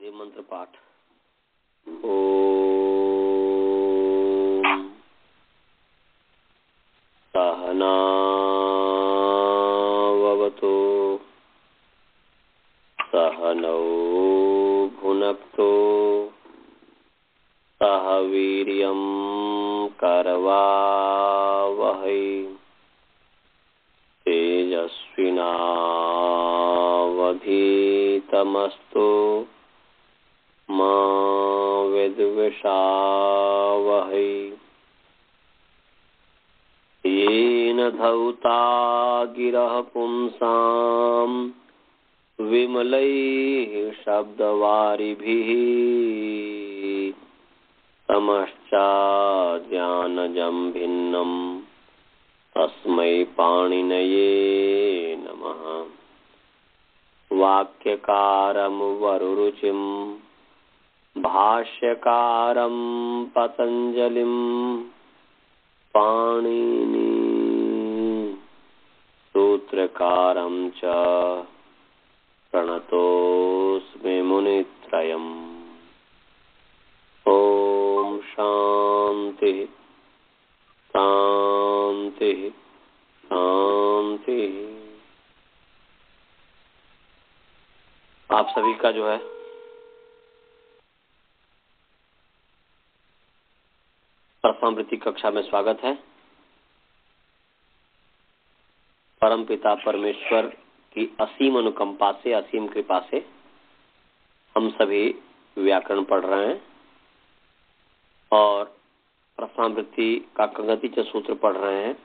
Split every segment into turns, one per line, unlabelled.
ये मंत्र पाठ। ओम सहनाववतु सहनौ भुनक्तु सह वीर्यं करवावहै तेजस्विनावधीतमस्तु मा विद्विषावहै। येन धौता गिरः पुंसां विमलैः शब्दवारिभिः तमश्चाज्ञानजं भिन्नं तस्मै पाणिनये नमः। वाक्यकारं वरुरुचिं भाष्यकारं पतञ्जलिं पाणिनि सूत्रकारं च प्रणतोऽस्मि मुनित्रयम्। ओम शांति शांति शांति। आप सभी का जो है प्रथमावृत्ति कक्षा में स्वागत है। परम पिता परमेश्वर की असीम अनुकंपा से, असीम कृपा से हम सभी व्याकरण पढ़ रहे हैं और प्रथमावृत्ति का कंगतिच सूत्र पढ़ रहे हैं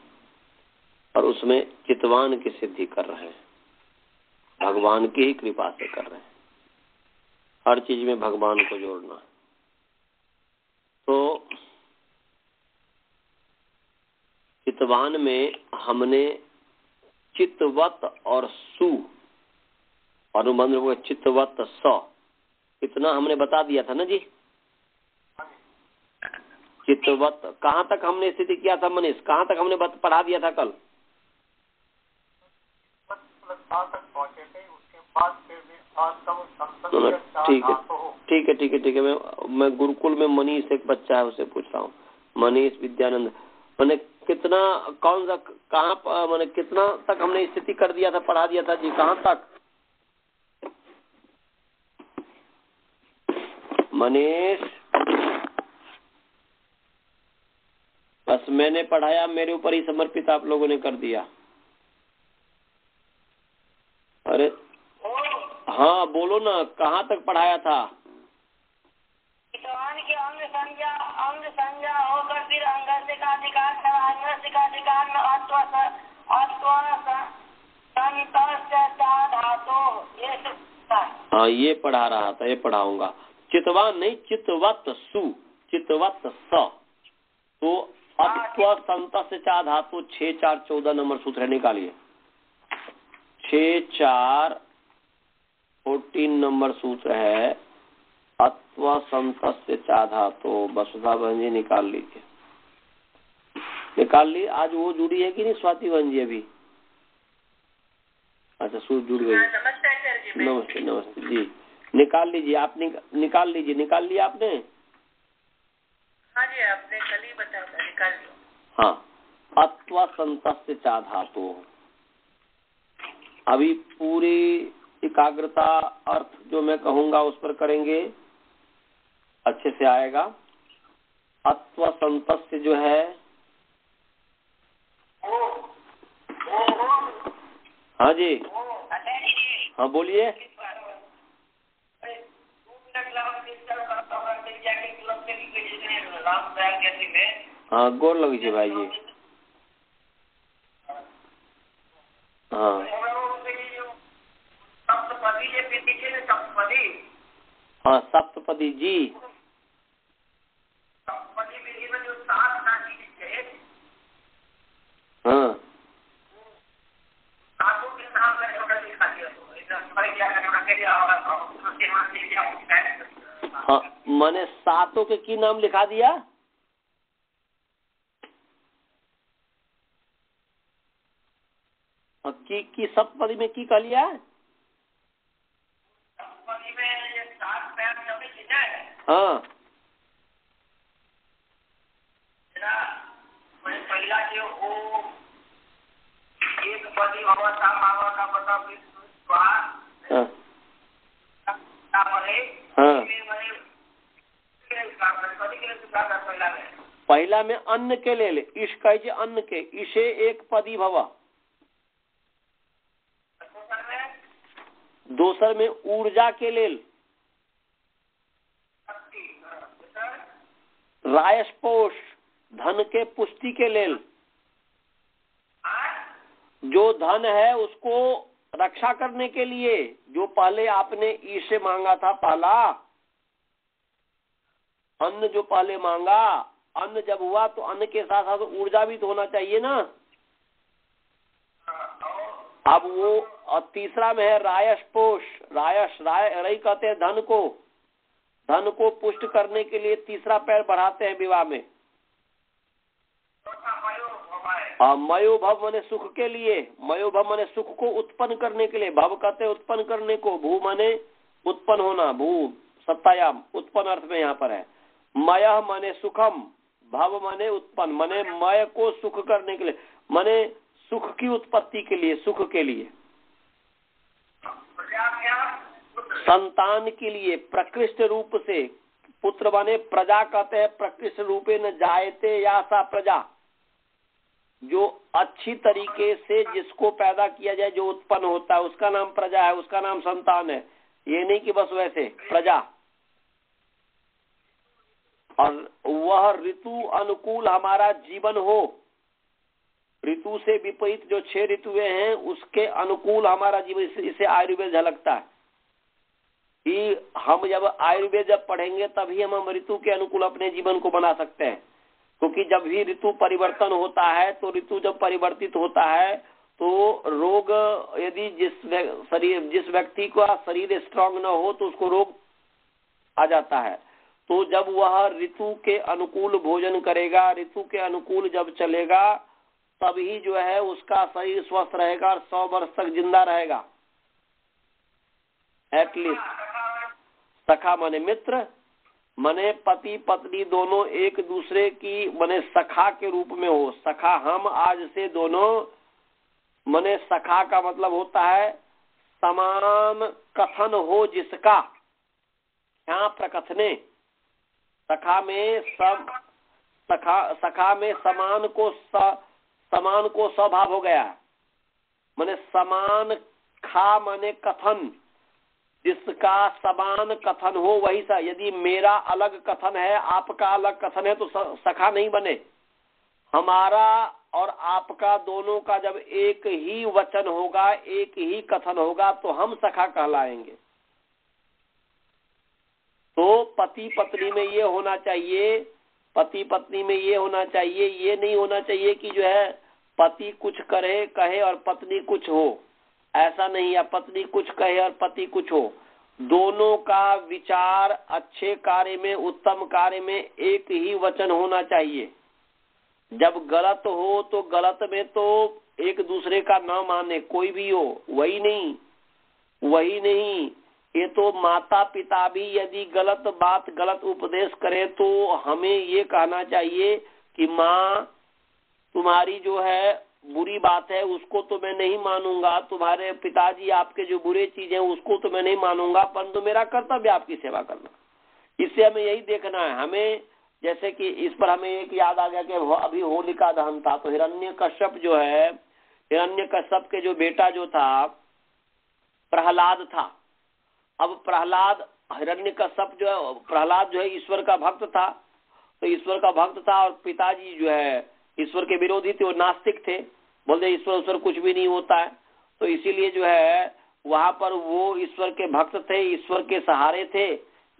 और उसमें चितवान की सिद्धि कर रहे हैं। भगवान की ही कृपा से कर रहे हैं। हर चीज में भगवान को जोड़ना। तो चितवान में हमने चितवत और सु अनुबंध हुए चितवत स इतना हमने बता दिया था ना जी। चितवत कहाँ तक हमने स्थिति किया था मनीष? कहाँ तक हमने पढ़ा दिया था कल? ठीक है। मैं गुरुकुल में मनीष एक बच्चा है उसे पूछ रहा हूँ। मनीष विद्यानंद मैंने कितना कौन सा कहाँ मैंने कितना तक हमने स्थिति कर दिया था, पढ़ा दिया था जी? कहाँ तक मनीष? बस मैंने पढ़ाया, मेरे ऊपर ही समर्पित आप लोगों ने कर दिया। अरे हाँ बोलो ना, कहाँ तक पढ़ाया था?
के अंग संज्ञा होकर फिर अंग से का अधिकार
हाँ ये पढ़ा रहा था, ये पढ़ाऊंगा। चितवान नहीं, चितवत सु, चितवत स। तो अत्व संत से चा धातु 6 4 14 नंबर सूत्र है, निकालिए। 6 4 14 नंबर सूत्र है अत्व संत से चा धातु। वसुधा बहन जी निकाल लीजिए, निकाल ली। आज वो जुड़ी है कि नहीं स्वाति बहन जी? अभी अच्छा सूत्र जुड़ गई। नमस्ते नमस्ते जी। निकाल लीजिए आप, निकाल लीजिए। निकाल लिया आपने?
हाँ जी, आपने कल ही बताया था, निकाल लो।
हाँ, अत्व संतस्य चा धातु। अभी पूरी एकाग्रता अर्थ जो मैं कहूंगा उस पर करेंगे, अच्छे से आएगा। अत्व संतस्य जो है, हाँ जी, हाँ बोलिए। हाँ गोर लगी भाई जी। हाँ हाँ सप्तपदी जी। हाँ हाँ मैंने सातों के की नाम लिखा दिया। की सप्तपदी में की कह लिया?
सप्तपदी में ये 7 पैर
हाँ
पहला जो वो एक पदी अवस्था मावा का पता
हाँ पहला में अन्न के ले ले ईश कहे अन्न के ईशे एक पदी भवा। दोसर में ऊर्जा के लेल रायस्पोष धन के पुष्टि के लेल। जो धन है उसको रक्षा करने के लिए, जो पहले आपने ई से मांगा था, पहला अन्न जो पहले मांगा, अन्न जब हुआ तो अन्न के साथ साथ ऊर्जा भी तो होना चाहिए ना। अब वो और तीसरा में है रायस्पोष। राय कहते हैं धन को पुष्ट करने के लिए तीसरा पैर बढ़ाते हैं विवाह में। मयोभव माने सुख के लिए, मयोभव माने सुख को उत्पन्न करने के लिए, भव कहते हैं उत्पन्न करने को, भू माने उत्पन्न होना, भू सत्तायाम उत्पन्न अर्थ में यहाँ पर है। मय माने सुखम, भव माने उत्पन्न, माने मय को सुख करने के लिए, माने सुख की उत्पत्ति के लिए, सुख के लिए, संतान के लिए, प्रकृष्ट रूप से। पुत्र बने प्रजा कहते हैं, प्रकृष्ट रूपे न जायते या सा प्रजा, जो अच्छी तरीके से जिसको पैदा किया जाए, जो उत्पन्न होता है, उसका नाम प्रजा है, उसका नाम संतान है। ये नहीं कि बस वैसे प्रजा। और वह ऋतु अनुकूल हमारा जीवन हो, ऋतु से विपरीत जो 6 ऋतुएं हैं उसके अनुकूल हमारा जीवन। इसे आयुर्वेद झलकता है कि हम जब आयुर्वेद जब पढ़ेंगे तभी हम ऋतु के अनुकूल अपने जीवन को बना सकते हैं। क्योंकि जब भी ऋतु परिवर्तन होता है, तो ऋतु जब परिवर्तित होता है तो रोग, यदि जिस व्यक्ति का शरीर स्ट्रांग न हो तो उसको रोग आ जाता है। तो जब वह ऋतु के अनुकूल भोजन करेगा, ऋतु के अनुकूल जब चलेगा, तभी जो है उसका शरीर स्वस्थ रहेगा और 100 वर्ष तक जिंदा रहेगा एटलीस्ट। सखा माने मित्र, माने पति पत्नी दोनों एक दूसरे की माने सखा के रूप में हो। सखा हम आज से दोनों, माने सखा का मतलब होता है समान कथन हो जिसका, यहाँ प्रकथने। सखा में सखा में समान को स्वभाव हो गया, माने समान खा माने कथन, जिसका समान कथन हो वही सा। यदि मेरा अलग कथन है, आपका अलग कथन है, तो सखा नहीं बने। हमारा और आपका दोनों का जब एक ही वचन होगा, एक ही कथन होगा, तो हम सखा कहलाएंगे। तो पति पत्नी में ये होना चाहिए, पति पत्नी में ये होना चाहिए, ये नहीं होना चाहिए कि जो है पति कुछ कहे और पत्नी कुछ हो, ऐसा नहीं है। पत्नी कुछ कहे और पति कुछ हो, दोनों का विचार अच्छे कार्य में, उत्तम कार्य में एक ही वचन होना चाहिए। जब गलत हो तो गलत में तो एक दूसरे का न माने, कोई भी हो, वही नहीं। ये तो माता पिता भी यदि गलत बात, गलत उपदेश करे तो हमें ये कहना चाहिए कि माँ तुम्हारी जो है बुरी बात है उसको तो मैं नहीं मानूंगा, तुम्हारे पिताजी आपके जो बुरे चीज है उसको तो मैं नहीं मानूंगा, परंतु मेरा कर्तव्य आपकी सेवा करना। इससे हमें यही देखना है। हमें जैसे कि इस पर हमें एक याद आ गया कि अभी होलिका दहन था, तो हिरण्यकश्यप जो है, हिरण्यकश्यप के जो बेटा जो था प्रहलाद था। अब हिरण्यकश्यप जो है, प्रहलाद जो है ईश्वर का भक्त था, तो ईश्वर का भक्त था और पिताजी जो है ईश्वर के विरोधी थे, वो नास्तिक थे, बोलते ईश्वर कुछ भी नहीं होता है। तो इसीलिए जो है वहां पर वो ईश्वर के भक्त थे, ईश्वर के सहारे थे,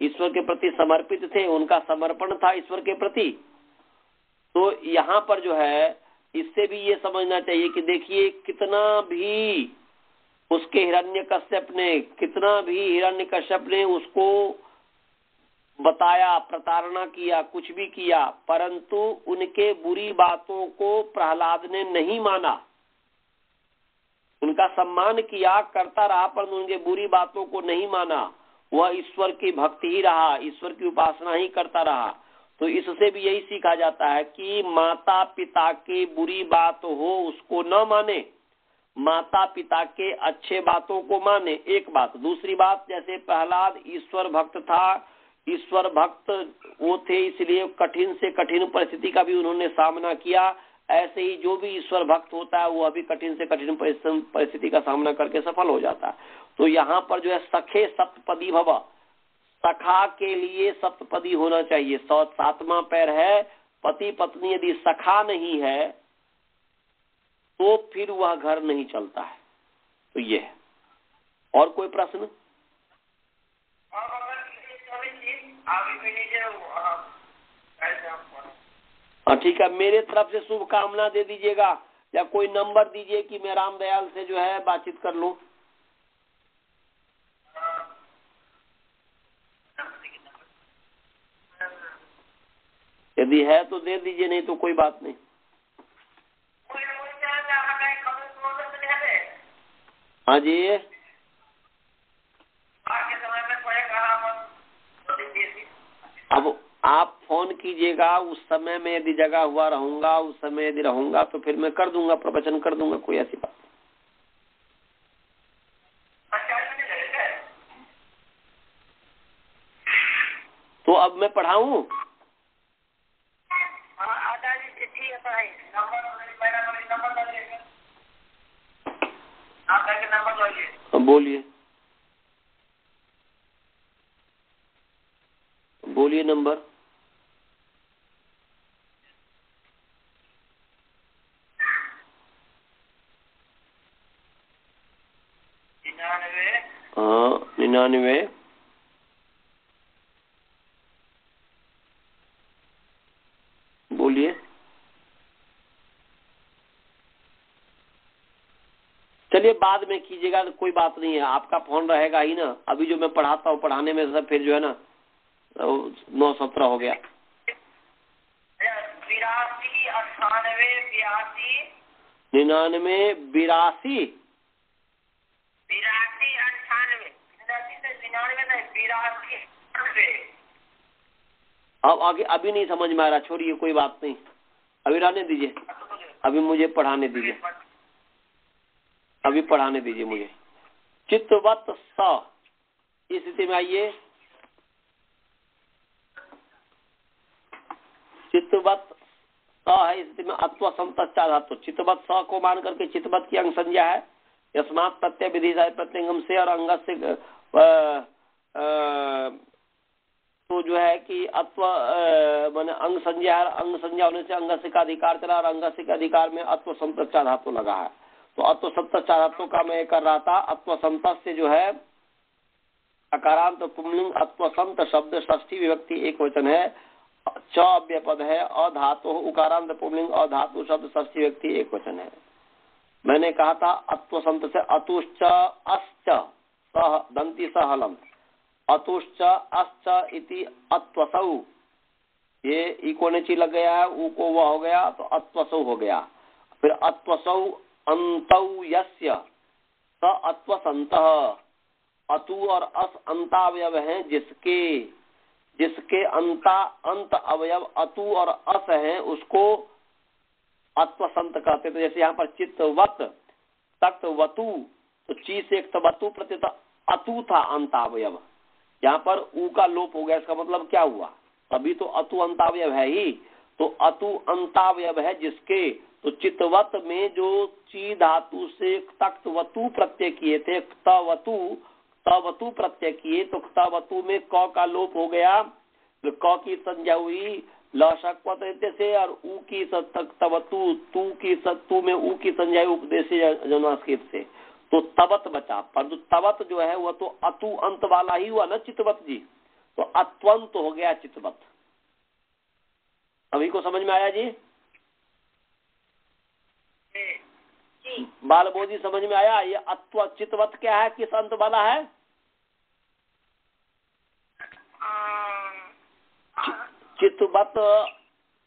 ईश्वर के प्रति समर्पित थे, उनका समर्पण था ईश्वर के प्रति। तो यहाँ पर जो है इससे भी ये समझना चाहिए कि देखिए कितना भी उसके हिरण्यकश्यप ने उसको बताया, प्रताड़ना किया, कुछ भी किया, परंतु उनके बुरी बातों को प्रहलाद ने नहीं माना। उनका सम्मान किया, करता रहा, पर उनके बुरी बातों को नहीं माना। वह ईश्वर की भक्ति ही रहा, ईश्वर की उपासना ही करता रहा। तो इससे भी यही सीखा जाता है कि माता पिता की बुरी बात हो उसको न माने, माता पिता के अच्छे बातों को माने, एक बात। दूसरी बात, जैसे प्रहलाद ईश्वर भक्त था, ईश्वर भक्त वो थे इसलिए कठिन से कठिन परिस्थिति का भी उन्होंने सामना किया, ऐसे ही जो भी ईश्वर भक्त होता है वो अभी कठिन से कठिन परिस्थिति का सामना करके सफल हो जाता है। तो यहाँ पर जो है सखे सप्तपदी भव, सखा के लिए सप्तपदी होना चाहिए। 7वां पैर है, पति पत्नी यदि सखा नहीं है तो फिर वह घर नहीं चलता है। तो ये है। और कोई प्रश्न? ठीक है, मेरे तरफ से शुभकामना दे दीजिएगा, या कोई नंबर दीजिए कि मैं रामदयाल से जो है बातचीत कर लूं। यदि है तो दे दीजिए, नहीं तो कोई बात नहीं। हाँ जी, अब आप फोन कीजिएगा, उस समय में यदि जगह हुआ रहूंगा, उस समय यदि रहूंगा तो फिर मैं कर दूंगा, प्रवचन कर दूंगा, कोई ऐसी बात। तो अब मैं पढ़ाऊं? बोलिए बोलिए नंबर। हाँ, 99 बोलिए। चलिए बाद में कीजिएगा, कोई बात नहीं है, आपका फोन रहेगा ही ना। अभी जो मैं पढ़ाता हूँ, पढ़ाने में सब फिर जो है ना 9-17 हो गया। 99 82 अब आगे अभी नहीं समझ में आ रहा, छोड़िए, कोई बात नहीं, अभी रहने दीजिए, अभी मुझे पढ़ाने दीजिए, अभी पढ़ाने दीजिए मुझे। चित्तवत स, इस स्थिति में आइए। चित्तवत स है, इस स्थिति में अत्व संतच्चा धातु। चित्तवत स को मान करके चित्तवत की अंग संज्ञा है, यस्मात् प्रत्यय विधि प्रत्यंगम से और अंग से तो जो है कि अत्व माने अंग संज्ञा है, अंग संज्ञा होने से अंग से का अधिकार चला, और अंग से का अधिकार में अत्व संतच्चा धातु लगा है। तो अत्व संतच्चा धातु का मैं कर रहा था। अत्व संत से जो है अकारांत पुंलिंग अत्व संत शब्द षष्ठी विभक्ति एक वचन है, च अव्यय पद है, अधातु उकारांत पुंलिंग अधातु शब्द षष्ठी विभक्ति एक वचन है। मैंने कहा था अत्व संत से अतुश्च अस्च सह दंती सहलम, अतुश्च अस्च इति अत्वसौ, ये इको ने ची लग गया है, ऊ को वह हो गया तो अत्वसौ हो गया। फिर अत्वसौ अंतौ यस्य स अत्वसंतः, अतु और अस अंतावयव हैं जिसके, जिसके अंत अवयव अतु और अस हैं उसको अत्वसंत कहते। तो जैसे यहाँ पर चित्तवत तक्तवतु, तो ची से एक तवतु प्रत्यय अतु था अंतावयव, यहाँ पर ऊ का लोप हो गया। इसका मतलब क्या हुआ, अभी तो अतु अंतावयव है ही, तो अतु अंतावयव है जिसके। तो चित्तवत में जो ची धातु से तक्तवतु प्रत्यय किए थे, तवतु प्रत्यय किए, तो तवतु में क का लोप हो गया, तो क की संज्ञा हुई लशक्वत से, और ऊ की तवतु, तू की सत्तु में ऊ की संज्ञा उपदेश जन्मास्कृत से, तो तवत बचा। पर जो तवत जो है वह तो अतु अंत वाला ही हुआ ना चित्तवत जी, तो अत्वंत हो गया चित्तवत। अभी को समझ में आया जी? बाल बोधी समझ में आया? ये अत्व चित्तवत क्या है, किस अंत वाला है? चित्तवत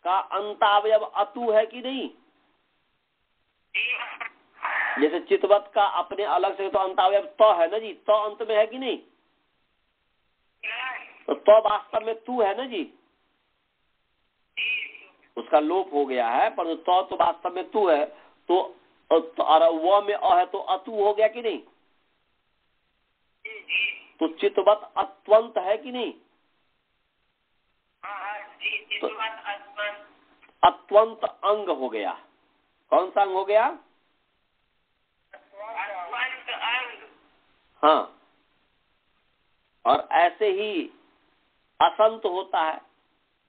का अंतावयव अतु है कि नहीं? जैसे चित्तवत का अपने अलग से तो अंतावयव त है ना जी, त अंत में है कि नहीं? तो वास्तव में तू है ना जी, उसका लोप हो गया है, पर तो वास्तव में तू है। तो और वो में अ है तो अतु हो गया कि नहीं? तो चितवत अत्वंत है कि नहीं? तो अत्वंत अंग हो गया। कौन सा अंग हो गया? हाँ, और ऐसे ही असंत होता है,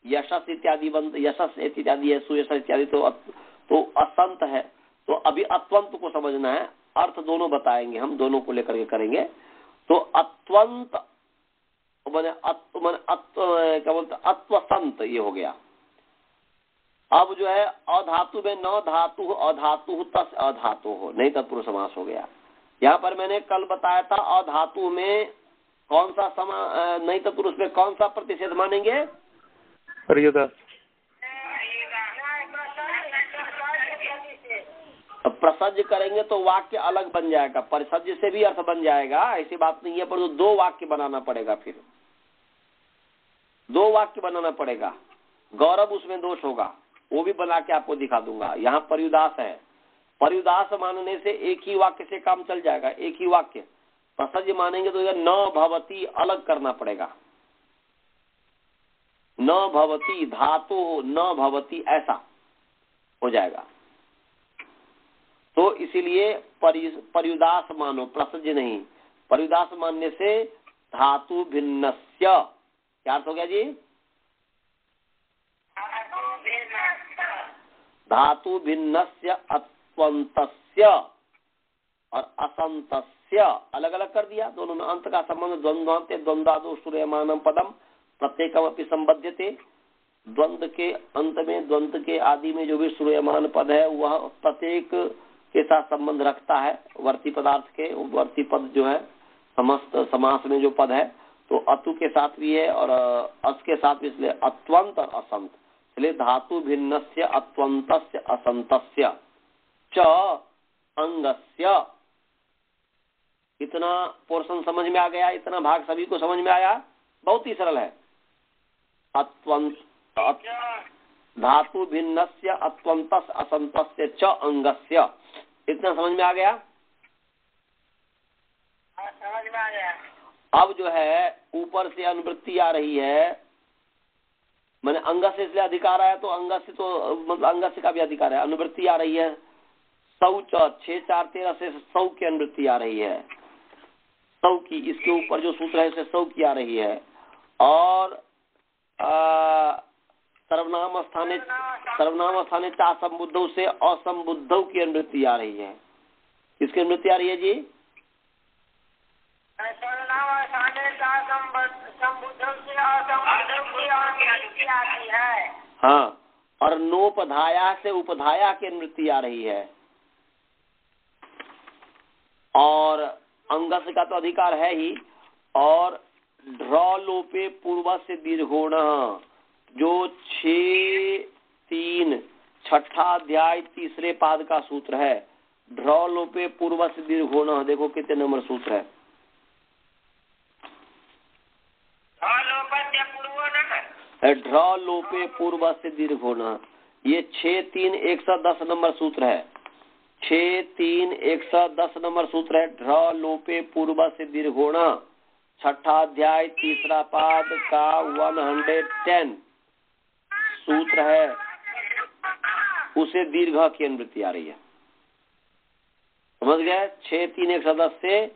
यशस इत्यादि बंद, यशस इत्यादि है, सुयशस इत्यादि, तो असंत है। तो अभी अत्वंत को समझना है, अर्थ दोनों बताएंगे हम, दोनों को लेकर के करेंगे। तो अत्वंत क्या बोलते अत्वसंत, ये हो गया। अब जो है अधातु में न धातु अधातु तस अधातु हो, नहीं तत्पुरुष समास हो गया। यहाँ पर मैंने कल बताया था अधातु में कौन सा नहीं तत्पुरुष में कौन सा प्रतिषेध मानेंगे?
पर्युदास।
प्रसज्ज करेंगे तो वाक्य अलग बन जाएगा, परिसज्ज से भी अर्थ बन जाएगा, ऐसी बात नहीं है, पर तो दो वाक्य बनाना पड़ेगा, फिर दो वाक्य बनाना पड़ेगा। गौरव उसमें दोष होगा, वो भी बना के आपको दिखा दूंगा। यहाँ पर्युदास है, पर्युदास मानने से एक ही वाक्य से काम चल जाएगा, एक ही वाक्य। प्रसज्ज मानेंगे तो न भवती अलग करना पड़ेगा, न भवती धातु न भवती ऐसा हो जाएगा। तो इसीलिए पर्युदास मानो, प्रसज्ज नहीं। पर्युदास मानने से धातु भिन्नस्य, क्या अर्थ हो गया जी? धातु भिन्नस्य अत्वंतस्य और असंतस्य अलग अलग कर दिया। दोनों में अंत का संबंध द्वंद्वान्ते द्वंद्वादो श्रूयमाणं पदम प्रत्येकम अपि संबध्यते। द्वंद्व के अंत में, द्वंद्व के आदि में जो भी श्रूयमान पद है वह प्रत्येक के साथ संबंध रखता है। वर्ती पदार्थ के वर्ती पद जो है समस्त समास में जो पद है, तो अतु के साथ भी है और अस के साथ भी, इसलिए अत्वंत और असंत। इसलिए धातु भिन्नस्य अत्वंतस्य असंतस्य च अंगस्य। इतना पोर्शन समझ में आ गया? इतना भाग सभी को समझ में आया? बहुत ही सरल है। अत्वंत धातु भिन्नस्य अत्वंतस्य असंतस्य च अंगस्य, इतना समझ में आ गया?
समझ में आ गया।
अब जो है ऊपर से अनुवृत्ति आ रही है, मैंने अंग से इसलिए अधिकार आया, तो अंग से तो मतलब अंग से का भी अधिकार है। अनुवृत्ति आ रही है सौ 6 4 13 से 100 की अनुवृत्ति आ रही है, 100 की। इसके ऊपर जो सूत्र है उसे 100 की आ रही है। और सर्वनाम स्थाने चा संबुद्धौ से असंबुद्धौ की अनुवृत्ति आ रही है। किसकी अनुवृत्ति आ रही है जी?
सर्वनाम स्थाने चा संबुद्धौ से असंबुद्धौ की अनुवृत्ति आती है।
हाँ, और नोपधाया से उपधाया की अनुवृत्ति आ रही है। और अंगस का तो अधिकार है ही। और ड्रॉ लोपे पूर्व से दीर्घोण, जो 6-3 छठा अध्याय तीसरे पाद का सूत्र है। ड्रॉ लोपे पूर्व से दीर्घोण, देखो कितने नंबर सूत्र है। ड्रॉ लोपे पूर्व से दीर्घोण, ये 6-3 110 नंबर सूत्र है। 6-3 110 नंबर सूत्र है। ड्रॉ लोपे पूर्व से दीर्घोण, छठा अध्याय तीसरा पाद का 110 सूत्र है, उसे दीर्घ की अनुवृत्ति आ रही है। समझ गए? 6-3 110 से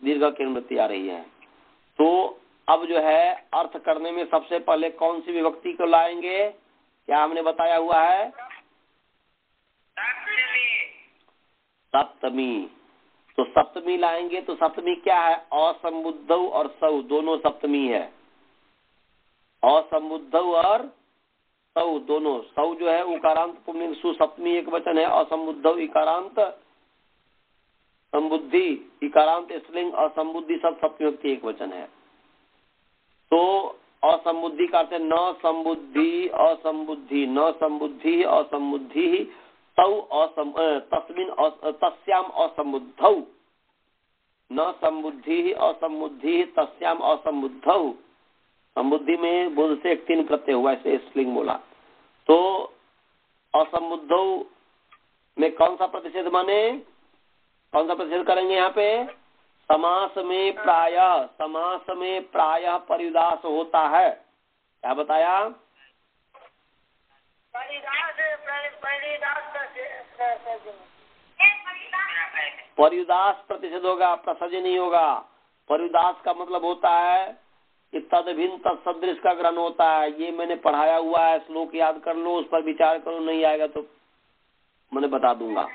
दीर्घ की अनुवृत्ति आ रही है। तो अब जो है अर्थ करने में सबसे पहले कौन सी विभक्ति को लाएंगे? क्या हमने बताया हुआ है? सप्तमी। तो सप्तमी लाएंगे तो सप्तमी क्या है? असंबुद्धौ और सौ दोनों सप्तमी है। असंबुद्धौ और सौ दोनों। सौ जो है उकारांत पुल्लिंग सुसप्तमी एक वचन है। असंबुद्धौ इकारांत, संबुद्धि इकारांत स्त्रीलिंग, असंबुद्धि सब सप्तमी विभक्ति एक वचन है। तो असंबुद्धि का अर्थ है न संबुद्धि असंबुद्धि, न संबुद्धि असंबुद्धि, तस्मिन तस्याम असंबुद्धौ, न संबुद्धि असंबुद्धि तस्याम असंबुद्धौ, संबुद्धि में बुध से एक 3 प्रत्यय हुआ, ऐसे स्त्रीलिंग बोला। तो असंबुद्धौ में कौन सा प्रतिषेध माने, कौन सा प्रतिषेध करेंगे यहाँ पे? समास में प्रायः पर्युदास होता है। क्या बताया? पर्युदास प्रतिषेध होगा, प्रसज नहीं होगा। पर्युदास का मतलब होता है कि तदभिन्न तत्सदृश का ग्रहण होता है। ये मैंने पढ़ाया हुआ है, श्लोक याद कर लो, उस पर विचार करो, नहीं आएगा तो मैंने बता दूंगा।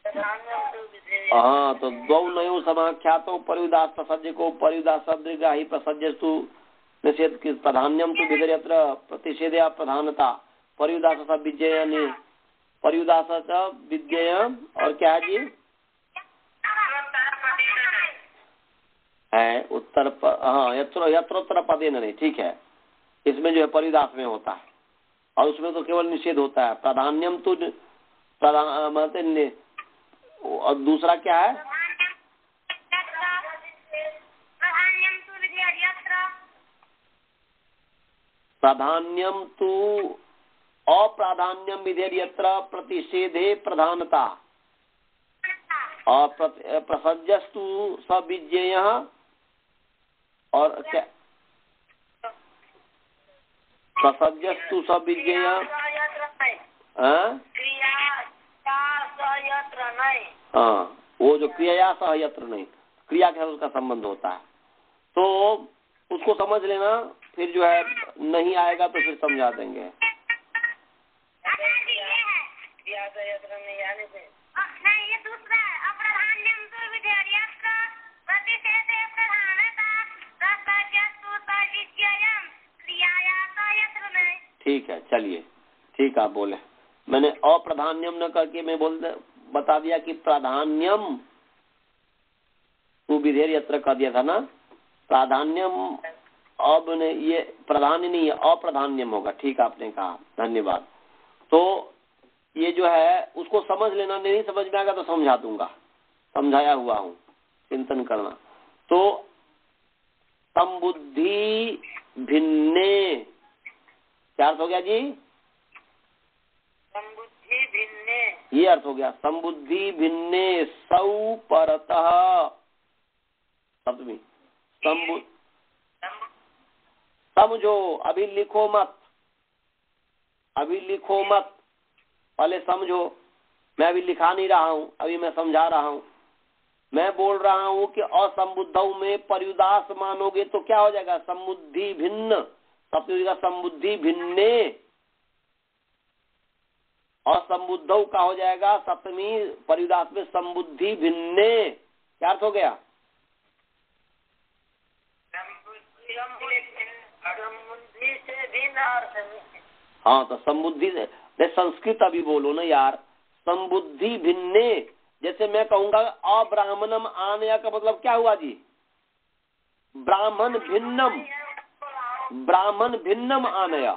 हाँ, तो द्वौ नयो समाख्यातो पर्युदास प्रसज्य को पर्युदास सदृगा ही प्रसज्यस्तु निषेध की प्राधान्यम तो विधर्यत्र प्रतिषेध या प्रधानता पर्युदास सब विजय पर्युदास विद्येय और क्या है जी है उत्तर हाँ यत्रोत्तर पदे नहीं, ठीक है। इसमें जो है पर्युदास में होता है और उसमें तो केवल निषेध होता है। प्राधान्यम तो और दूसरा क्या है? प्राधान्यम तो अप्राधान्यम विधेयत्र प्रतिषेधे प्रधानता और प्रसज्यस्तु सविज्ञेय और क्या प्रसज्यस्तु सविज्ञेय हाँ, वो जो क्रिया सह यत्र नहीं, क्रिया के साथ उसका संबंध होता है। तो उसको समझ लेना, फिर जो है नहीं आएगा तो फिर समझा देंगे। ठीक है, चलिए, ठीक आप बोले। मैंने अप्राधान्यम न करके मैं बता दिया कि प्राधान्यम तू विधेय यत्र कर दिया था ना। प्राधान्यम अब ने ये प्राधान्य नहीं है, अप्राधान्यम होगा। ठीक आपने कहा, धन्यवाद। तो ये जो है उसको समझ लेना, नहीं समझ में आएगा तो समझा दूंगा, समझाया हुआ हूँ, चिंतन करना। तो संबुद्धि भिन्ने क्या अर्थ हो गया जी?
संबुद्धि भिन्ने,
ये अर्थ हो गया। संबुद्धि भिन्ने सौ परतः सप्तमी समझो, अभी लिखो मत, अभी लिखो मत, पहले समझो। मैं अभी लिखा नहीं रहा हूँ, अभी मैं समझा रहा हूँ। मैं बोल रहा हूँ कि असंबुद्धौ में पर्युदास मानोगे तो क्या हो जाएगा? संबुद्धि भिन्न, सप्तमी का संबुद्धि भिन्ने। असंबुद्धौ का हो जाएगा सप्तमी पर्युदास में संबुद्धि भिन्ने। क्या अर्थ हो गया? हाँ, तो संबुद्धि से संस्कृत अभी बोलो ना यार। संबुद्धि भिन्ने, जैसे मैं कहूंगा अब्राह्मणम आनया का मतलब क्या हुआ जी? ब्राह्मण भिन्नम, ब्राह्मण भिन्नम आनया,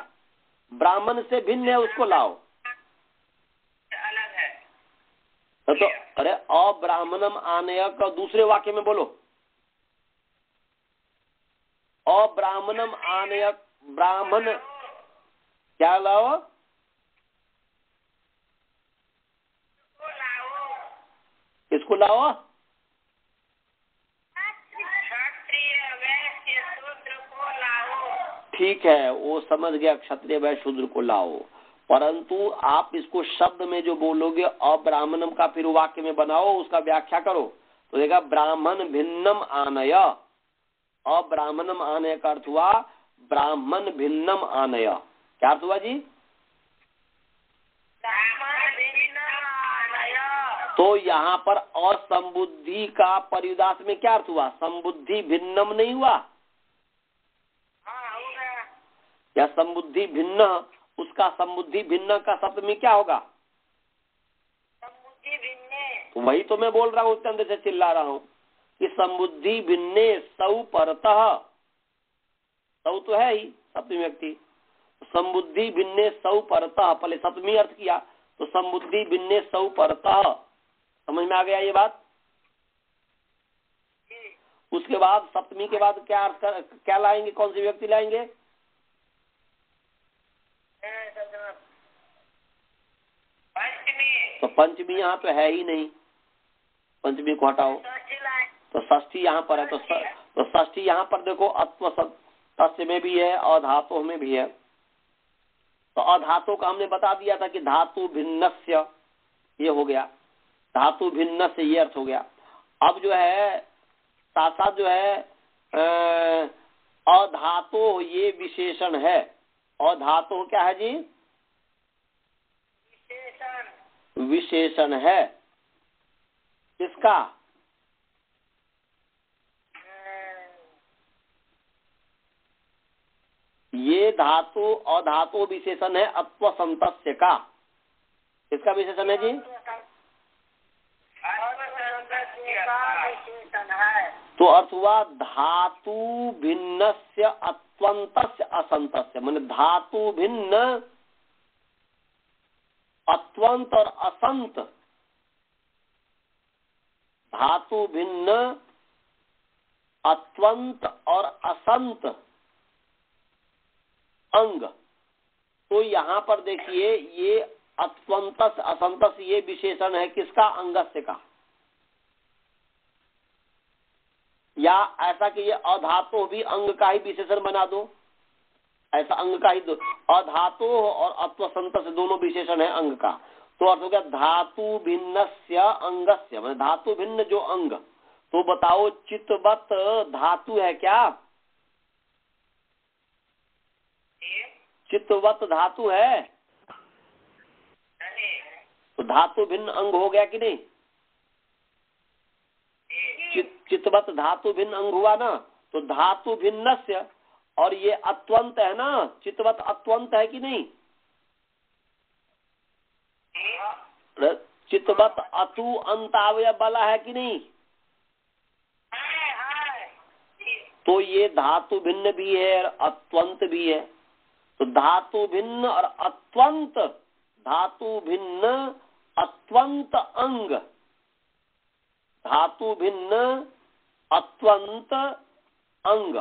ब्राह्मण से भिन्न है उसको लाओ।
अलग है
तो अरे अब्राह्मणम आनया का दूसरे वाक्य में बोलो। अब्राह्मणम आनया, ब्राह्मण क्या लाओ? किसको लाओ? ठीक है, वो समझ गया, क्षत्रिय वैश्य शूद्र को लाओ। परंतु आप इसको शब्द में जो बोलोगे अब्राह्मणम का, फिर वाक्य में बनाओ, उसका व्याख्या करो तो देखा ब्राह्मण भिन्नम आनय। अब्राह्मणम आनय का अर्थ हुआ ब्राह्मण भिन्नम आनय। क्या अर्थ हुआ जी? तो यहाँ पर असंबुद्धि का पर्युदास में क्या अर्थ हुआ? संबुद्धि भिन्नम नहीं हुआ या संबुद्धि भिन्न? उसका संबुद्धि भिन्न का सप्तमी क्या होगा?
संबुद्धि भिन्ने।
तो वही तो मैं बोल रहा हूँ, उसके अंदर से चिल्ला रहा हूँ कि संबुद्धि भिन्ने सौ परतः, सौ तो है ही सप्तमी व्यक्ति, संबुद्धि भिन्ने सौ परतः, पहले सप्तमी अर्थ किया तो संबुद्धि भिन्ने सौ परतः। समझ में आ गया ये बात? उसके बाद सप्तमी के बाद क्या लाएंगे, कौन सी व्यक्ति लाएंगे? तो पंचमी यहाँ पे है ही नहीं, पंचमी को हटाओ तो षष्ठी यहाँ पर है। तो षष्ठी यहाँ पर देखो अत्व तस्य में भी है और धातु में भी है। तो अधातु का हमने बता दिया था कि धातु भिन्नस्य, ये हो गया धातु भिन्न से, ये अर्थ हो गया। अब जो है साथ साथ जो है अधातु, ये विशेषण है। अधातु क्या है जी? विशेषण है। किसका? ये धातु अधातु विशेषण है अत्व संतस्य का। किसका विशेषण है जी? तो अर्थ हुआ धातु भिन्नस्य अत्वंतस्य असंतस्य, माने धातु भिन्न अत्वंत और असंत, धातु भिन्न अत्वंत और असंत अंग। तो यहाँ पर देखिए ये अत्वंतस असंतस ये विशेषण है किसका? अंगस्य का। या ऐसा कि ये अधातु भी अंग का ही विशेषण बना दो, ऐसा अंग का ही दो। अधातु और अत्वसंतस दोनों विशेषण है अंग का। तो अर्थ हो गया धातु भिन्नस्य अंगस्य, मतलब धातु भिन्न जो अंग। तो बताओ चितवत धातु है क्या? चितवत धातु है? तो धातु भिन्न अंग हो गया कि नहीं? चितवत धातु भिन्न अंग हुआ ना। तो धातु भिन्नस्य, और ये अत्वंत है ना, चितवत अत्वंत है कि नहीं? चितवत अतु अंतावय बला है कि नहीं? तो ये धातु भिन्न भी है और अत्वंत भी है। तो धातु भिन्न और अत्वंत, धातु भिन्न अत्वंत अंग, धातु भिन्न अत्वंत अंग।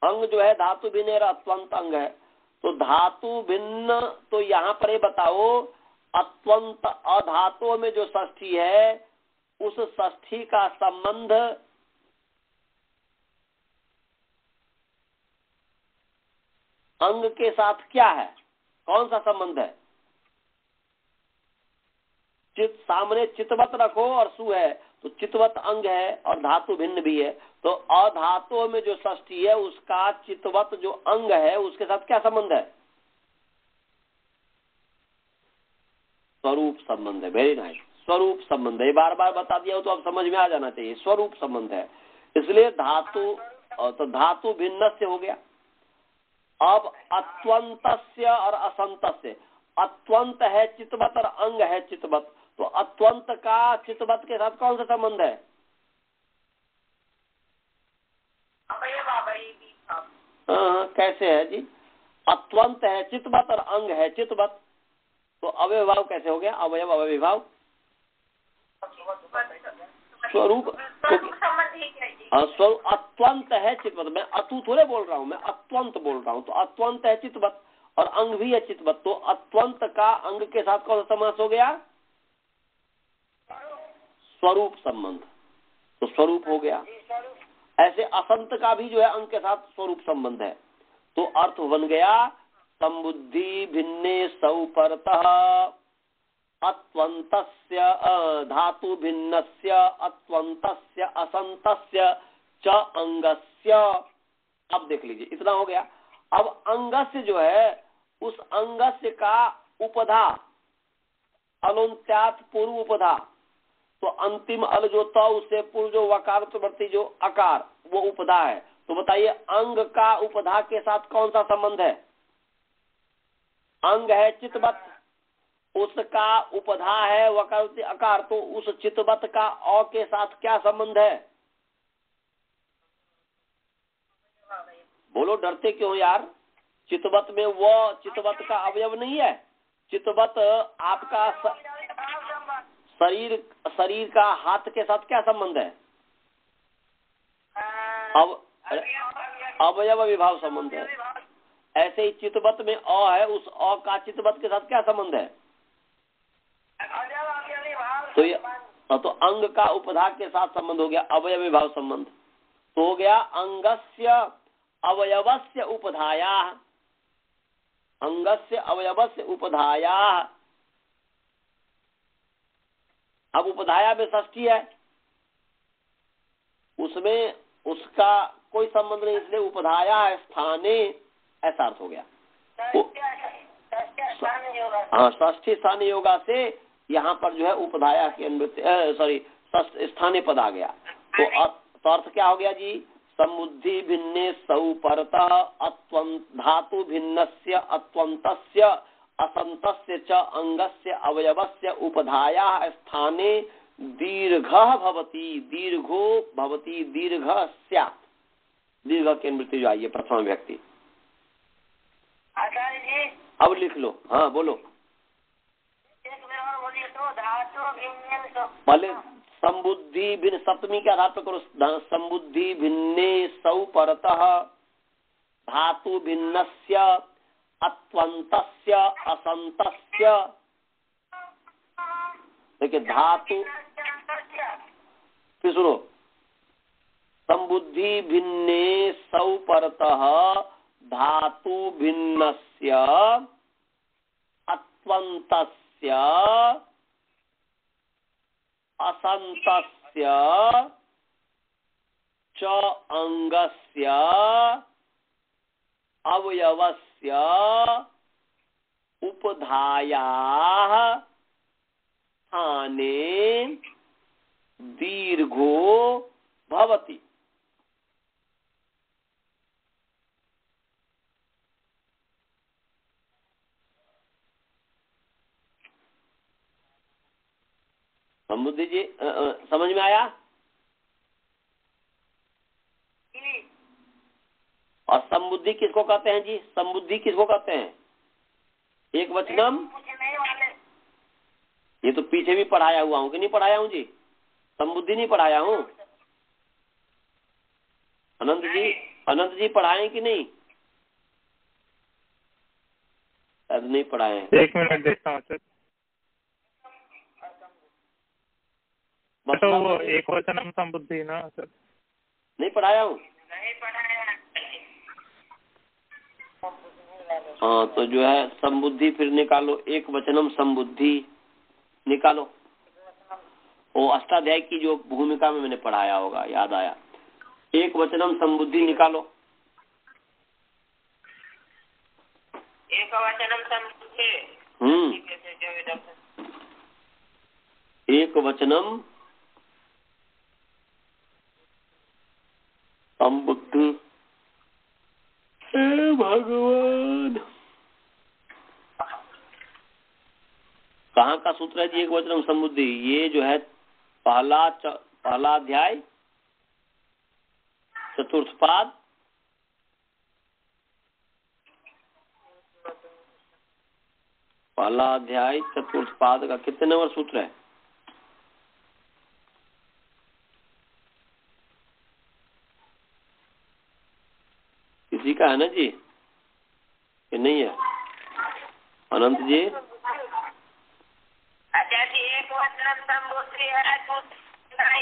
अंग जो है धातु भिन्न और अत्वंत अंग है। तो धातु भिन्न, तो यहाँ पर ये बताओ अत्वंत अधातु में जो षष्ठी है उस षष्ठी का संबंध अंग के साथ क्या है? कौन सा संबंध है? सामने चितवत रखो और सु है तो चितवत अंग है और धातु भिन्न भी है। तो अधातु में जो षष्ठी है उसका चितवत जो अंग है उसके साथ क्या संबंध है? स्वरूप संबंध है। वेरी नाइस, स्वरूप संबंध है। बार बार बता दिया हो तो अब समझ में आ जाना चाहिए, स्वरूप संबंध है। इसलिए धातु, तो धातु भिन्न से हो गया। अब अत्वंतस्य और असंतस्य, अत्वंत है चितवत और अंग है चितवत। तो अत्वंत का चितवत के साथ कौन सा संबंध है? कैसे है जी? अत्वंत है चितवत और अंग है चितवत, तो अवयभाव कैसे हो गया? अवयव अवयभाव स्वरूप। स्वरूप अत्वंत है चितवत। मैं अतु थोड़े बोल रहा हूँ, मैं अत्वंत बोल रहा हूँ। तो अत्वंत है चितवत और अंग भी है चितवत। तो अत्वंत का अंग के साथ कौन सा समास हो गया? स्वरूप संबंध। तो स्वरूप हो गया। ऐसे असंत का भी जो है अंग के साथ स्वरूप संबंध है। तो अर्थ बन गया संबुद्धि भिन्ने सौ परतः अत्वंतस्य धातु भिन्नस्य अत्वंतस्य असंतस्य च अंगस्य। अब देख लीजिए इतना हो गया। अब अंगस्य जो है उस अंगस्य का उपधा अलोन्त्यात पूर्व उपधा, तो अंतिम अल जो था उससे पूर्व जो वकार प्रवृत्ति जो अकार वो उपधा है। तो बताइए अंग का उपधा के साथ कौन सा संबंध है? अंग है चितवत, उसका उपधा है वकार अकार, तो उस चितवत का अ के साथ क्या संबंध है? बोलो, डरते क्यों यार? चितवत में वो चितवत का अवयव नहीं है। चितवत आपका शरीर का हाथ के साथ क्या संबंध है? अब अवयव विभाव संबंध है। ऐसे ही चितवत में अ है, उस अ का चितवत के साथ क्या संबंध है? तो अंग का उपधा के साथ संबंध हो गया, अवयव विभाव संबंध। तो हो गया अंगस्य अवयवस्य उपधाया, अंगस्य अवयवस्य उपधाया। अब उपधाया में षष्ठी है, उसमें उसका कोई संबंध नहीं, इसलिए उपधाया स्थाने ऐसा अर्थ हो गया। हाँ, षष्ठी स्थान योगा से यहाँ पर जो है उपधाया के अन्वय स्थानीय पद आ गया। तो अर्थ क्या हो गया जी? समुद्धि भिन्ने सौ परतः अत्वं धातु भिन्नस्य अत्वन्तस्य असन्तस्य च अंगस्य अवयवस्य उपधाया स्थाने दीर्घः भवति, दीर्घो भवति, दीर्घः स्यात्। दीर्घ के मृत्यु जो आई है प्रथम व्यक्ति।
आचार्य जी
अब लिख लो। हाँ बोलो।
एक बार और बोलिए तो। धातु भिन्न
पहले संबुद्धि भिन्न, सप्तमी के आधार पर करो। संबुद्धि भिन्ने सौ परतः धातु भिन्नस्य अत्वन्तस्य असन्तस्य। देखिए धातु, फिर सुनो, संबुद्धि भिन्ने सौ परतः धातु भिन्नस्य अत्वन्तस्य असन्तस्य च अंगस्य अवयवस्य उपधायाः स्थाने दीर्घो भवति। समुद्धि जी समझ में आया? और संबुद्धि किसको कहते हैं जी? संबुद्धि किसको कहते हैं? एक वचनम। ये तो पीछे भी पढ़ाया हुआ हूँ कि नहीं पढ़ाया हूँ जी? संबुद्धि नहीं पढ़ाया हूँ? अनंत जी पढ़ाए कि नहीं? शायद नहीं पढ़ाए।
एक मिनट देखता हूँ सर। तो वो एक वचनम संबुद्धि ना सर?
नहीं पढ़ाया हूँ?
नहीं पढ़ाया।
हाँ तो जो है संबुद्धि फिर निकालो, एक वचनम संबुद्धि निकालो। वो अष्टाध्याय की जो भूमिका में मैंने पढ़ाया होगा, याद आया। एक वचनम संबुद्धि निकालो।
एक वचनम संबुद्धि।
एक वचनम संबुद्धि। हे भगवान, कहाँ का सूत्र है जी एक वचनम संबुद्धि? ये जो है पहला अध्याय चतुर्थ पाद, पहला अध्याय चतुर्थ पाद का कितने नंबर सूत्र है? किसी का है ना जी? ये नहीं है? अनंत जी
अच्छा जी, एक वचनम संबुद्धि है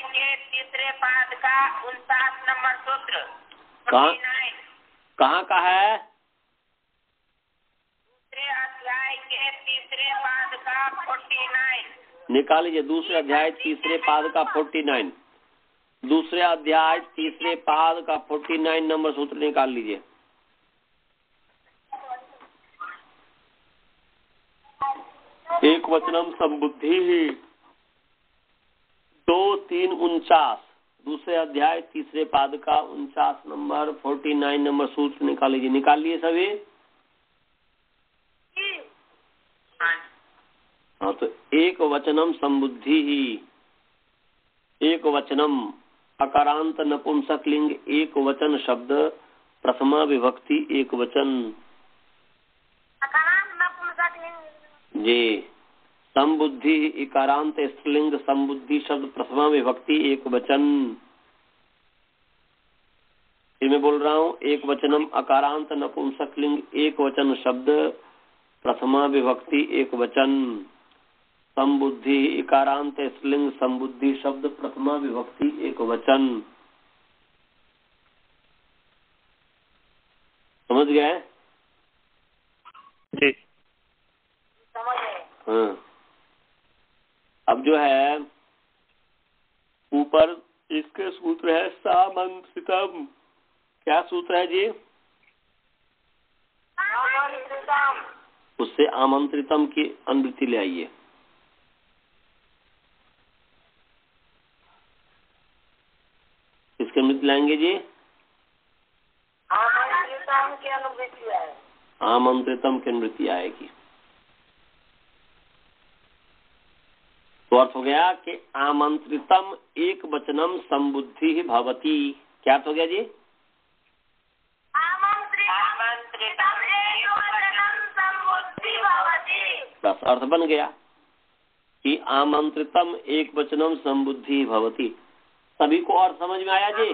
के तीसरे पाद का 49 नंबर सूत्र।
कहाँ का है?
दूसरे अध्याय के तीसरे पाद का 49।
निकाल लीजिए दूसरे अध्याय तीसरे पाद का 49। दूसरे अध्याय तीसरे पाद का 49 नंबर सूत्र निकाल लीजिए। एक वचनम संबुद्धि 2-3-49, दूसरे अध्याय तीसरे पाद का 49 नंबर 49 नंबर सूत्र निकाल लीजिए। निकाल लिए सभी? हाँ तो एक वचनम संबुद्धि ही, एक वचनम अकारांत नपुंसक लिंग एक वचन शब्द, प्रथमा विभक्ति एक वचन जी। संबुद्धि इकारांत स्त्रीलिंग संबुद्धि शब्द, प्रथमा विभक्ति एक वचन। फिर मैं बोल रहा हूँ, एक वचनम अकारांत नपुंसकलिंग एक वचन शब्द प्रथमा विभक्ति एक वचन, संबुद्धि इकारांत स्त्रीलिंग संबुद्धि शब्द प्रथमा विभक्ति एक वचन। समझ गए?
जी
समझ गए।
हाँ। अब जो है ऊपर इसके सूत्र है सामंत्रितम। क्या सूत्र है जी? उससे आमंत्रितम की अनुवृत्ति ले आइए। किसके अनुवृत्ति लाएंगे जी?
आमंत्रितम की अनुवृत्ति है।
आमंत्रितम की अनुवृत्ति आएगी। तो अर्थ हो गया कि आमंत्रितम एक वचनम संबुद्धि भवती। क्या अर्थ हो गया जी? बस अर्थ बन गया कि आमंत्रितम एक वचनम संबुद्धि भवती। सभी को अर्थ समझ में आया जी?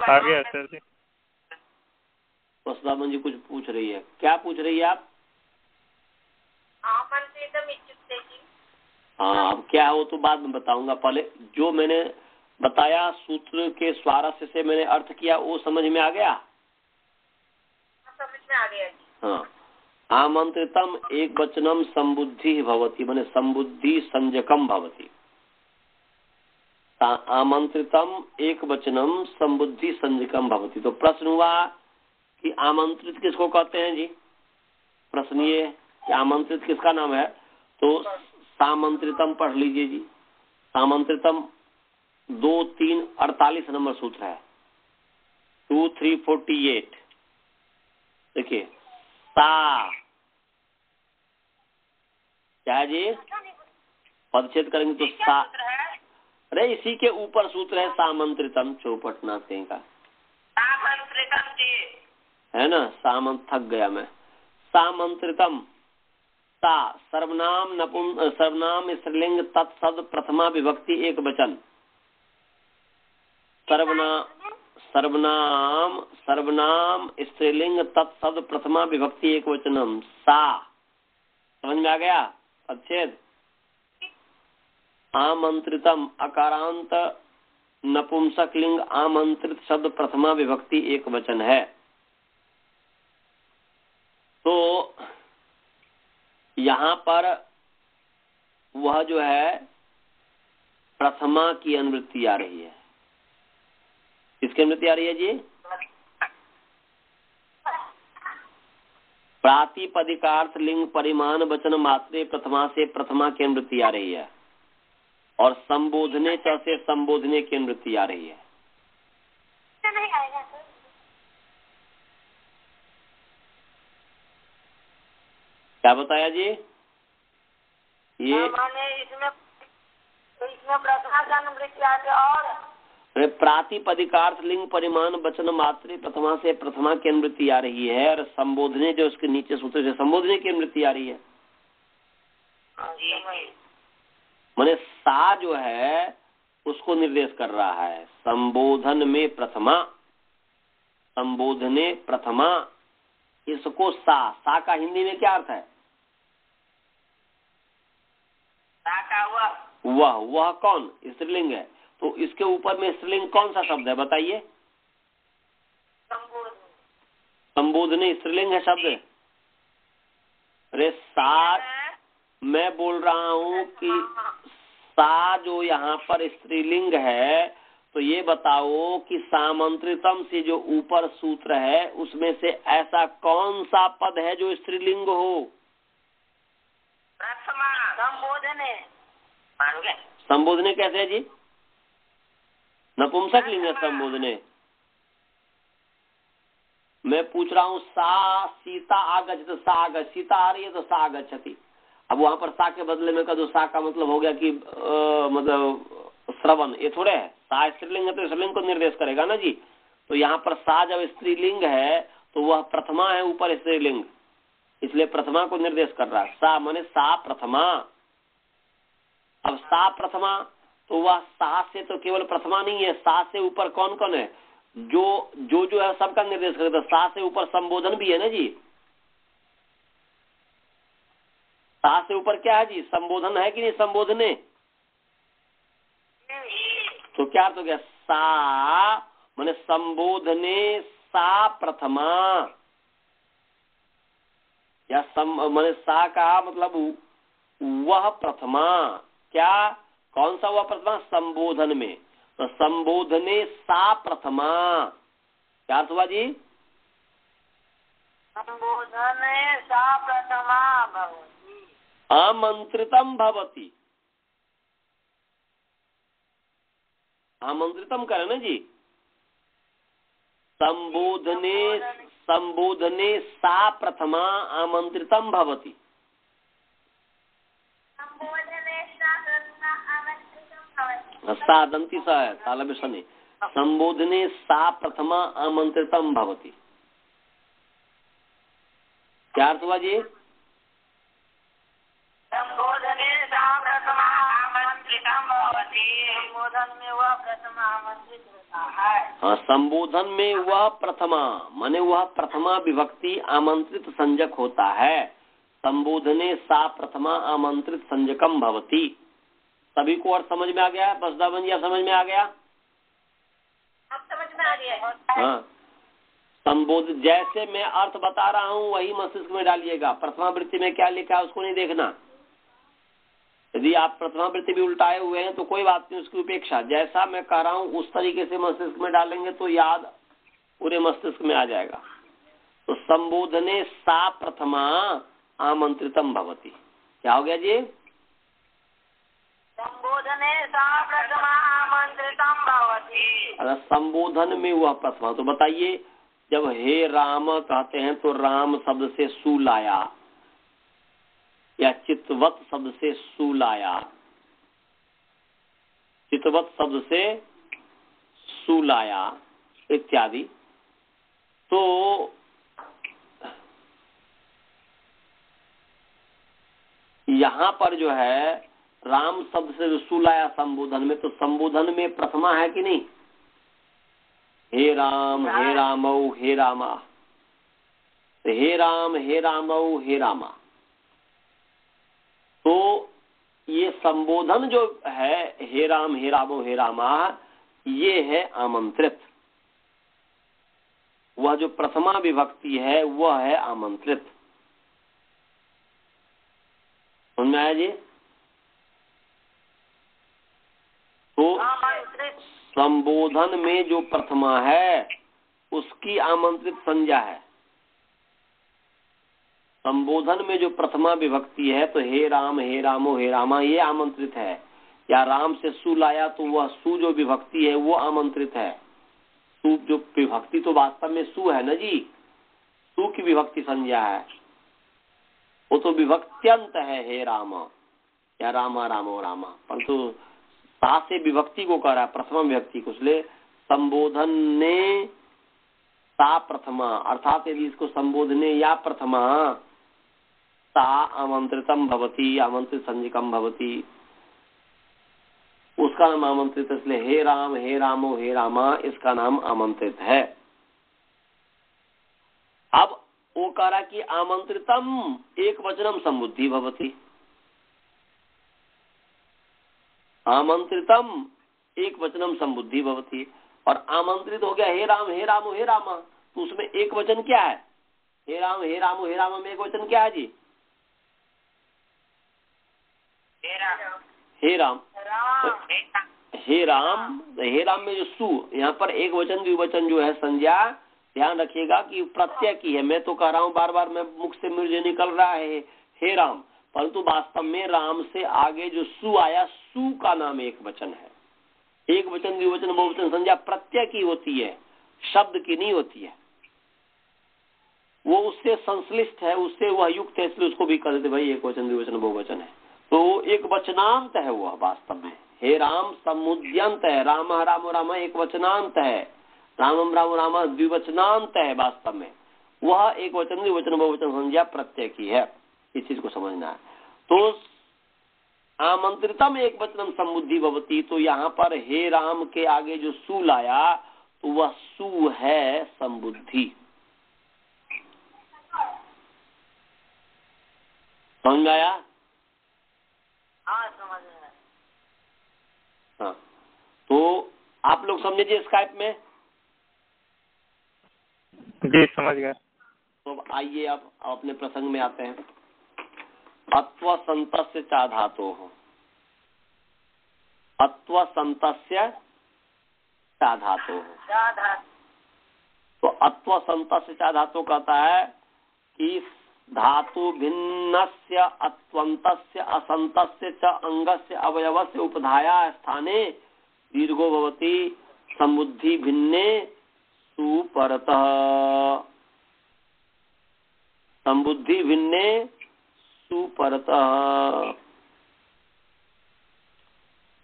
आ गया सर जी।
वसुधामन जी कुछ पूछ रही है। क्या पूछ रही है आप?
आमंत्रितम इत्युक्ते जी।
हाँ, अब क्या है वो तो बाद में बताऊंगा। पहले जो मैंने बताया सूत्र के स्वारस्य से मैंने अर्थ किया, वो समझ में आ गया?
समझ में आ गया जी।
हाँ। आमंत्रितम एक वचनम संबुद्धि भवती, माने संबुद्धि संजकम भवती। आमंत्रितम एक वचनम संबुद्धि संजकम भवती। तो प्रश्न हुआ कि आमंत्रित किसको कहते हैं जी? प्रश्न ये कि आमंत्रित किसका नाम है? तो सामंत्रितम पढ़ लीजिए जी। सामंत्रितम 2, 3, 48 नंबर सूत्र है। 2, 3, 48। देखिए सा क्या है जी? पदच्छेद करेंगे तो सा। अरे इसी के ऊपर सूत्र है सामंत्रितम, चौपट नाते का
सामंत्रितम जी
है ना। सामंत थक गया मैं। सामंत्रितम सा सर्वनाम सर्वनाम स्त्रीलिंग तत्शब्द प्रथमा विभक्ति एक वचन। सर्वनाम स्त्रीलिंग तत्शब्द प्रथमा विभक्ति एक वचनम। सा समझ में आ गया? अच्छेद। आमंत्रितम अकारांत नपुंसकलिंग आमंत्रित शब्द प्रथमा विभक्ति एक वचन है। तो यहाँ पर वह जो है प्रथमा की अनुवृत्ति आ रही है। किसकी अनुवृत्ति आ रही है जी? प्रातिपदिकार्थ लिंग परिमाण वचन मात्रे प्रथमा से प्रथमा की अनुवृत्ति आ रही है, और संबोधने च से संबोधने की अनुवृत्ति आ रही है।
नहीं आएगा सर।
क्या बताया जी? ये
माने इसमें प्रथमा की अनुवृत्ति आती है। और
प्रातिपदिकार्थ लिंग परिमाण वचन मात्रे प्रथमा से प्रथमा की अनुवृत्ति आ रही है, और संबोधने जो उसके नीचे सूत्र से संबोधने की अनुवृत्ति आ रही है। माने सा जो है उसको निर्देश कर रहा है। संबोधन में प्रथमा, संबोधने प्रथमा, इसको सा का हिंदी में क्या अर्थ है? वह कौन? स्त्रीलिंग है। तो इसके ऊपर में स्त्रीलिंग कौन सा शब्द है बताइए? संबोधने स्त्रीलिंग है शब्द। अरे सा, मैं बोल रहा हूँ कि सा जो यहाँ पर स्त्रीलिंग है, तो ये बताओ कि सामंत्रितम से जो ऊपर सूत्र है उसमें से ऐसा कौन सा पद है जो स्त्रीलिंग हो?
संबोधने।
संबोधने कैसे है जी? नपुंसक लिंग है संबोधने। मैं पूछ रहा हूँ सा सीता आगच्छति, सा आगच्छ, सीता आ रही है तो सा आगच्छति। अब वहां पर सा के बदले में का दो सा का मतलब हो गया कि मतलब श्रवण, ये थोड़े है। सा स्त्रीलिंग है तो स्त्रीलिंग को निर्देश करेगा ना जी। तो यहाँ पर सा जब स्त्रीलिंग है तो वह प्रथमा है ऊपर स्त्रीलिंग, इसलिए प्रथमा को निर्देश कर रहा है। सा माने सा प्रथमा। अब सा प्रथमा तो वह सा से तो केवल प्रथमा नहीं है, सा से ऊपर कौन कौन है, जो है सबका निर्देश करता है। सा से ऊपर संबोधन भी है ना जी, सा से ऊपर क्या है जी, संबोधन है कि नहीं, संबोधने। तो क्या अर्थ हो गया, सा माने संबोधने सा प्रथमा, या माने सा का मतलब वह प्रथमा, क्या कौन सा हुआ प्रथमा, संबोधन में। तो संबोधने सा प्रथमा, क्या अर्थ हुआ जी,
संबोधने सा प्रथमा भवति,
आमंत्रितम भवति, आमंत्रितम करे ना जी, संबोधने सा प्रथमा आमंत्रितम भवति, सादंती सा है तालव्य शनि, संबोधने सा प्रथमा आमंत्रितम भवति। क्या अर्थ हुआ जी,
संबोधने सा प्रथमा आमंत्रितम भवति, संबोधन में वह प्रथमा आमंत्रित होता है।
हाँ, संबोधन में वह प्रथमा माने वह प्रथमा विभक्ति आमंत्रित संजक होता है। संबोधने सा प्रथमा आमंत्रित संजकम भवति। सभी को और समझ में आ गया, बसदावन जी आप समझ में आ गया,
अब समझ में आ गया।
हाँ, संबोधित जैसे मैं अर्थ बता रहा हूँ वही मस्तिष्क में डालिएगा। प्रथमा वृत्ति में क्या लिखा है उसको नहीं देखना। यदि आप प्रथमा वृत्ति भी उल्टाए हुए हैं तो कोई बात नहीं, उसकी उपेक्षा। जैसा मैं कह रहा हूँ उस तरीके से मस्तिष्क में डालेंगे तो याद पूरे मस्तिष्क में आ जाएगा। तो संबोधने सा प्रथमा आमंत्रितम भवति, क्या हो गया जी,
संबोधने सा प्रथमा आमंत्रितम भवति।
अगर संबोधन में वह प्रथमा, तो बताइए जब हे राम कहते हैं तो राम शब्द से सु लाया, या चित्तवत शब्द से सु लाया, चित्तवत शब्द से सु लाया इत्यादि। तो यहाँ पर जो है राम शब्द से जो सु लाया संबोधन में, तो संबोधन में प्रथमा है कि नहीं, हे राम हे रामौ हे रामा, हे राम हे रामौ हे रामा। तो ये संबोधन जो है हे राम हे रामौ हे रामा, ये है आमंत्रित। वह जो प्रथमा विभक्ति है वह है आमंत्रित। समझ में आया जी। तो संबोधन में जो प्रथमा है उसकी आमंत्रित संज्ञा है। संबोधन में जो प्रथमा विभक्ति है तो हे राम हे रामो हे रामा, ये आमंत्रित है। या राम से सु लाया तो वह सु जो विभक्ति है वो आमंत्रित है। सु जो विभक्ति तो वास्तव में सु है ना जी, सु की विभक्ति संज्ञा है, वो तो विभक्त्यंत है हे राम या रामा रामो रामा, परंतु सा से विभक्ति को कह रहा है, प्रथमा विभक्ति को। इसलिए संबोधन ने सा प्रथमा, अर्थात यदि इसको संबोधने या प्रथमा सा आमंत्रितम भवति, आमंत्रित संज्ञकम भवति, उसका नाम आमंत्रित। इसलिए हे राम हे रामो हे रामा, इसका नाम आमंत्रित है। अब वो कह रहा कि आमंत्रितम एक वचनम समुद्धि भवति, आमंत्रितम एक वचनम संबुद्धि भवति। और आमंत्रित हो गया हे राम हे रामो हे रामा, तो उसमें एक वचन क्या है, हे राम हे रामो हे रामा में एक वचन क्या है जी, हे राम। हे राम में जो सु, यहाँ पर एक वचन द्विवचन जो है संज्ञा, ध्यान रखिएगा कि प्रत्यय की है। मैं तो कह रहा हूँ बार बार, मैं मुख से मुझे निकल रहा है हे राम, परंतु वास्तव में राम से आगे जो सु आया, सु का नाम एक वचन है। एक वचन द्विवचन बहुवचन संज्ञा प्रत्यय की होती है, शब्द की नहीं होती है। वो उससे संश्लिष्ट है, उससे वह युक्त है, इसलिए उसको भी कह देते भाई एक वचन द्विवचन बहुवचन है। तो एक वचनांत है वह वास्तव में। हे राम समुद्यंत है, राम रामो रामा एक वचनांत है, रामम रामो रामा द्विवचनांत है। वास्तव में वह एक वचन द्विवचन बहुवचन संज्ञा प्रत्यय की है। इस चीज को समझना है। तो आमंत्रितम एक वचनम संबुद्धि भवती, तो यहाँ पर हे राम के आगे जो सु लाया तो वह सु है संबुद्धि। समझ आया?
हाँ समझ में।
हाँ, तो आप लोग समझिए स्काइप में।
जी समझ गए।
तो अब आइए, अब अपने प्रसंग में आते हैं। अत्व संतस्य चा धातो हो, अत्व संतस्य चा धातो हो। तो अत्व संतस्य चा धातो कहता है कि धातु भिन्नस्य अत्वन्तस्य असन्तस्य च अंगस्य अवयवस्य उपधाया स्थाने दीर्घो भवति संबुद्धि भिन्ने सुपरतः, संबुद्धि भिन्ने सुपरतः।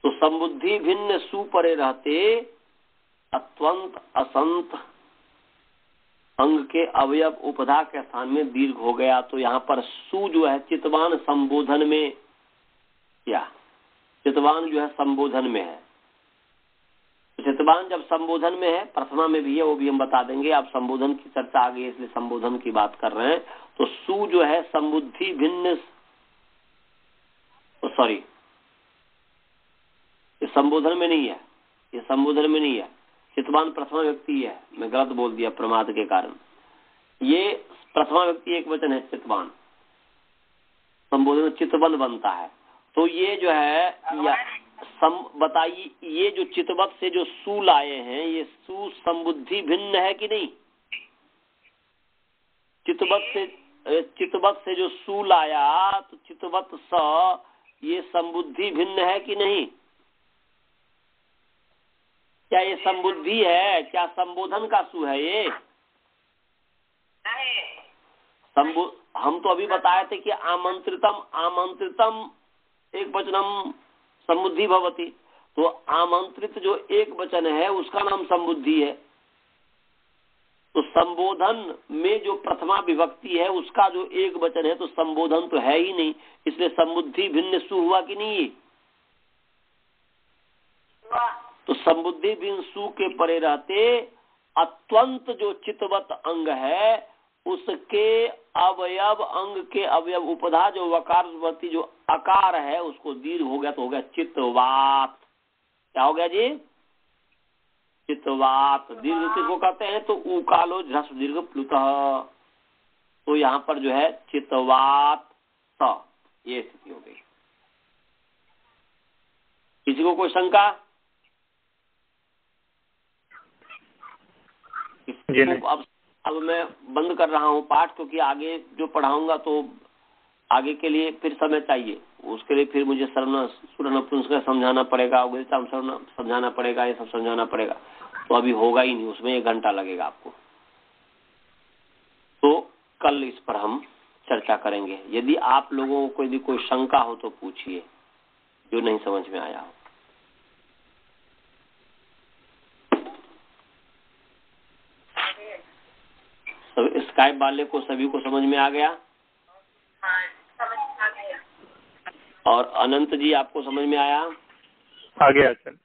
तो संबुद्धि भिन्न सुपरे रहते अत्वंत असंत अंग के अवयव उपधा के स्थान में दीर्घ हो गया। तो यहाँ पर सु जो है चितवान संबोधन में, क्या चितवान जो है संबोधन में है। तो चितवान जब संबोधन में है, प्रथमा में भी है, वो भी हम बता देंगे। आप संबोधन की चर्चा आ गई इसलिए संबोधन की बात कर रहे हैं। तो सु जो है संबुद्धि भिन्न, सॉरी ये संबोधन में नहीं है, ये संबोधन में नहीं है। चितवान प्रथमा व्यक्ति है, मैं गलत बोल दिया प्रमाद के कारण। ये प्रथमा व्यक्ति एक वचन है चितवान, संबोधन में चितवन बनता है। तो ये जो है या बताइए, ये जो चितवत से जो सु लाए हैं, ये सु संबुद्धि भिन्न है कि नहीं? चितवत से जो सु लाया तो चितवत स ये संबुद्धि भिन्न है कि नहीं? क्या ये संबुद्धि है? क्या संबोधन का सु है ये? हम तो अभी बताए थे कि आमंत्रितम, आमंत्रितम एक वचनम संबुद्धि भवती। तो आमंत्रित जो एक वचन है उसका नाम संबुद्धि है। तो संबोधन में जो प्रथमा विभक्ति है उसका जो एक वचन है, तो संबोधन तो है ही नहीं, इसलिए संबुद्धि भिन्न सु हुआ कि नहीं? तो संबुद्धि भिन्न सु के परे रहते अत्वंत जो चितवत अंग है उसके अवयव, अंग के अवयव उपधा जो वकारवती जो अकार है उसको दीर्घ हो गया, तो हो गया चितवात। क्या हो गया जी? चितवात। दीर्घ किसको कहते हैं? तो उकालो झ्रस्व दीर्घ प्लुतः। तो यहाँ पर जो है चितवात स, ये स्थिति हो गई। किसी को कोई शंका? अब मैं बंद कर रहा हूँ पाठ, क्योंकि आगे जो पढ़ाऊंगा तो आगे के लिए फिर समय चाहिए। उसके लिए फिर मुझे नपुंसक समझाना पड़ेगा, समझाना पड़ेगा, ये सब समझाना पड़ेगा। तो अभी होगा ही नहीं, उसमें 1 घंटा लगेगा आपको। तो कल इस पर हम चर्चा करेंगे। यदि आप लोगों को यदि कोई शंका हो तो पूछिए, जो नहीं समझ में आया हो। स्काइप वाले को सभी को समझ में आ गया? और अनंत जी आपको समझ में आया?
आ गया सर।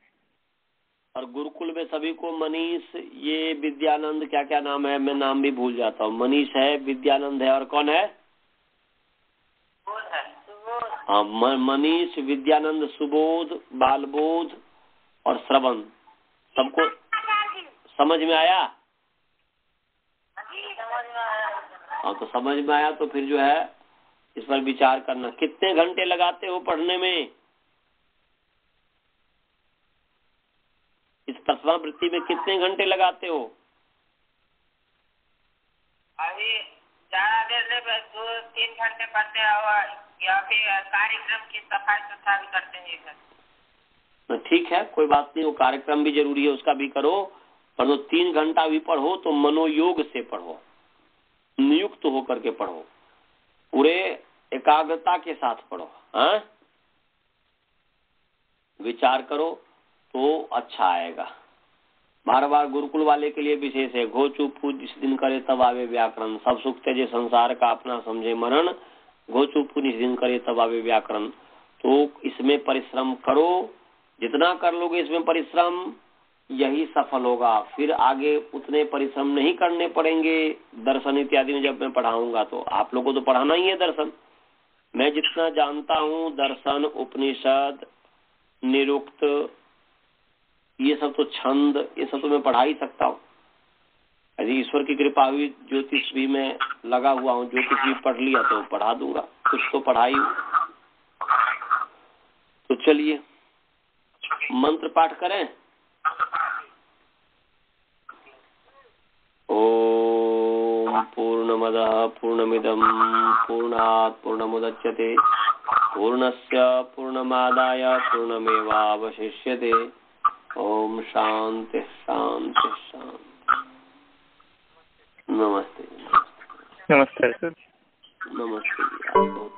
और गुरुकुल में सभी को मनीष, ये विद्यानंद, क्या क्या नाम है, मैं नाम भी भूल जाता हूँ। मनीष है, विद्यानंद है, और कौन है? हाँ, मनीष, विद्यानंद, सुबोध, बालबोध और श्रवण, सबको समझ में आया? हाँ, तो समझ में आया तो फिर जो है इस पर विचार करना। कितने घंटे लगाते हो पढ़ने में? इस प्रथमा वृत्ति में कितने घंटे लगाते हो?
अभी ज्यादा देर से 2-3 घंटे पढ़ते हैं, या फिर कार्यक्रम की सफाई सुथरा भी करते हैं।
ठीक है, कोई बात नहीं, वो कार्यक्रम भी जरूरी है, उसका भी करो। पर तो 3 घंटा भी पढ़ो तो मनोयोग से पढ़ो, नियुक्त होकर के पढ़ो, पूरे एकाग्रता के साथ पढ़ो। हाँ, विचार करो तो अच्छा आएगा। बार बार गुरुकुल वाले के लिए विशेष है, घो चुप पूज जिस दिन करे तब आवे व्याकरण, सब सुख तेजे संसार का अपना समझे मरण, घो चुप पूज जिस दिन करे तब आवे व्याकरण। तो इसमें परिश्रम करो, जितना कर लोगे इसमें परिश्रम यही सफल होगा। फिर आगे उतने परिश्रम नहीं करने पड़ेंगे। दर्शन इत्यादि में जब मैं पढ़ाऊंगा तो आप लोगों को तो पढ़ाना ही है दर्शन। मैं जितना जानता हूँ दर्शन, उपनिषद, निरुक्त, ये सब तो छंद, ये सब तो मैं पढ़ा ही सकता हूँ। यदि ईश्वर की कृपा हुई, ज्योतिष भी मैं लगा हुआ हूँ, ज्योतिष भी पढ़ लिया तो पढ़ा दूंगा, कुछ तो पढ़ाई। तो चलिए मंत्र पाठ करें। ओम पूर्णमदः पूर्णमिदं पूर्णात् पूर्णमुदच्यते पूर्णस्य पूर्णमादाय पूर्णमेवावशिष्यते। ओम शांति शांति शांति। नमस्ते।
नमस्ते सर।
नमस्ते।